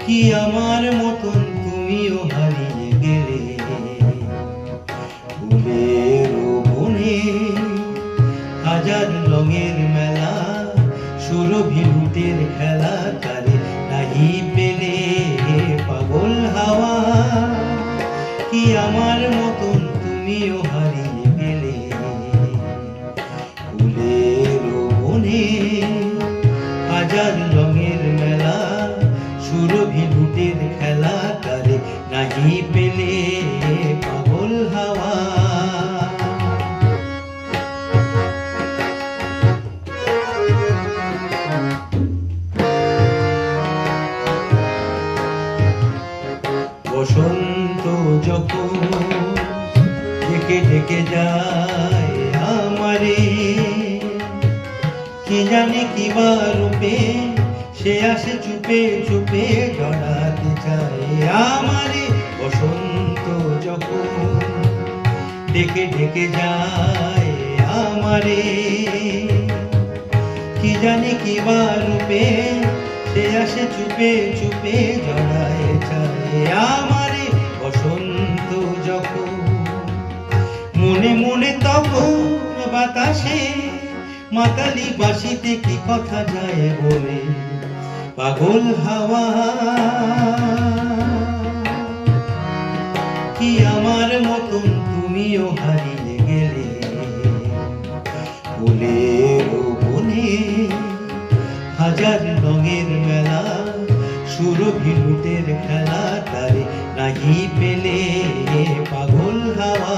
কি আমার মতন তুমিও হারিয়ে গেলে ফুলের বনে, হাজার রঙের মেলা, সুরভি লুটের খেলা, তারে নাহি পেলে পাগল হাওয়া। কি আমার মতন তুমিও হারিয়ে গেলে ফুলের বনে, হাজার রঙের মেলা, সুরভি লুটের খেলা, তারে নাহি পেলে পাগল হাওয়া। বসন্ত যখন ডেকে ডেকে যায় আমারে, কি জানে কি বা রূপে সে আসে চুপে চুপে জড়াতে চায় আমারে। বসন্ত যখন ডেকে ডেকে যায় আমারে, কি জানে কি বা রূপে সে আসে চুপে চুপে জড়ায় চায় আমারে। বসন্ত যখন মনে মনে তখন বাতাসে মাতালি বাঁশিতে কি কথা যায় বলে পাগল হাওয়া। কি আমার মতন তুমিও হারিয়ে গেলে ফুলের বনে, হাজার রঙের মেলা, সুরভি লুটের খেলা, তারে নাহি পেলে পাগল হাওয়া।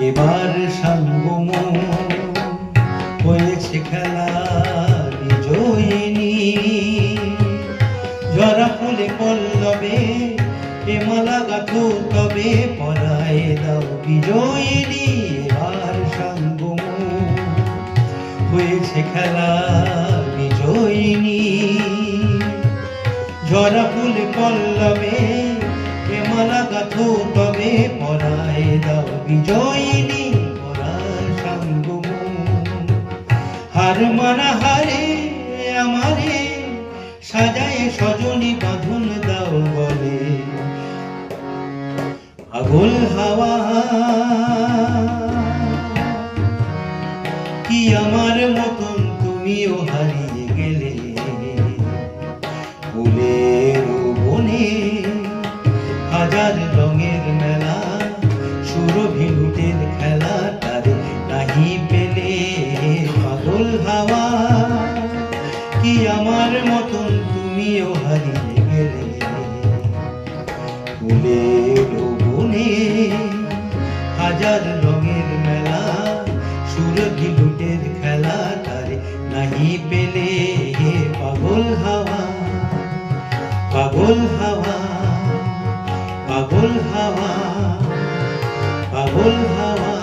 এবার সাঙ্গম হয়েছে খেলা বিজয়িনী, ঝরা ফুলে পল্লবে এ মালা গাঁথো তবে পরায় দাও বিজয়িনী। এবার সাঙ্গম হয়েছে খেলা বিজয়িনী, ঝরা ফুলে পল্লবে এ মালা গাঁথো তবে পরায় দাও বিজয়িনী। পরার সাঙ্গম হার মানা হারে আমারে সাজায় সজনী বাঁধন দাও বলে পাগল হাওয়া। কি আমার মতন তুমিও হারিয়ে গেলে ফুলের বনে, হাজার রঙের মেলা, সুরভি লুটের খেলা, তারে নাহি পেলে পাগল হাওয়া। কি আমার মতন তুমিও হারিয়ে গেলে ফুলের বনে, হাজার রঙের মেলা, সুরভি লুটের খেলা, তারে নাহি পেলে পাগল হাওয়া। পাগল হাওয়া, পাগল হাওয়া, পাগল হাওয়া।